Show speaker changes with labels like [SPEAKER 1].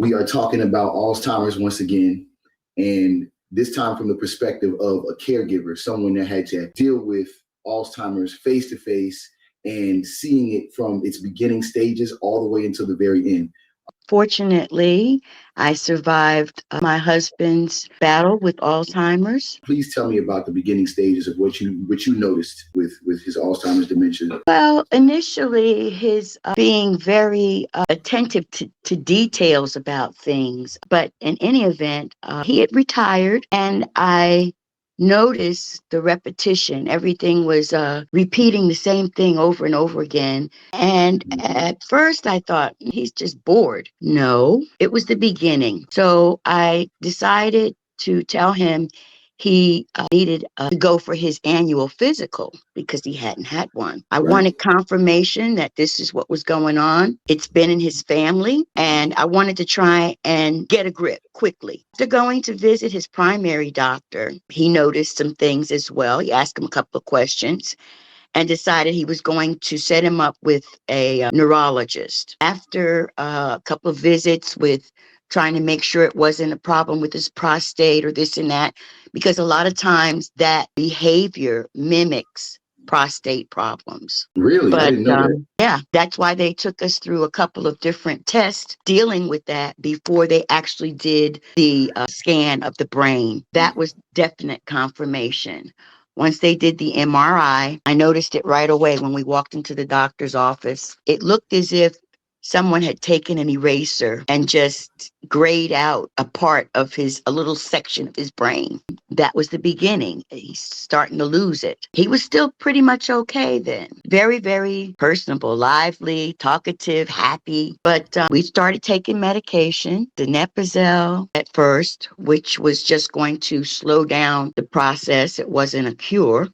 [SPEAKER 1] We are talking about Alzheimer's once again, and this time from the perspective of a caregiver, someone that had to deal with Alzheimer's face to face and seeing it from its beginning stages all the way until the very end.
[SPEAKER 2] Fortunately, I survived my husband's battle with Alzheimer's.
[SPEAKER 1] Please tell me about the beginning stages of what you noticed with his Alzheimer's dementia.
[SPEAKER 2] Well, initially, his being very attentive to details about things. But in any event, he had retired, and I noticed the repetition. Everything was repeating the same thing over and over again. And at first, I thought he's just bored. No, it was the beginning. So I decided to tell him he needed to go for his annual physical because he hadn't had one. I wanted confirmation that this is what was going on. It's been in his family, and I wanted to try and get a grip quickly. After going to visit his primary doctor, he noticed some things as well. He asked him a couple of questions and decided he was going to set him up with a neurologist. After a couple of visits with trying to make sure it wasn't a problem with his prostate or this and that, because a lot of times that behavior mimics prostate problems.
[SPEAKER 1] Really?
[SPEAKER 2] But
[SPEAKER 1] I didn't know that.
[SPEAKER 2] yeah, that's why they took us through a couple of different tests dealing with that before they actually did the scan of the brain. That was definite confirmation. Once they did the MRI, I noticed it right away when we walked into the doctor's office. It looked as if someone had taken an eraser and just grayed out a little section of his brain. That was the beginning. He's starting to lose it. He was still pretty much okay then. Very, very personable, lively, talkative, happy. But we started taking medication, donepezil at first, which was just going to slow down the process. It wasn't a cure.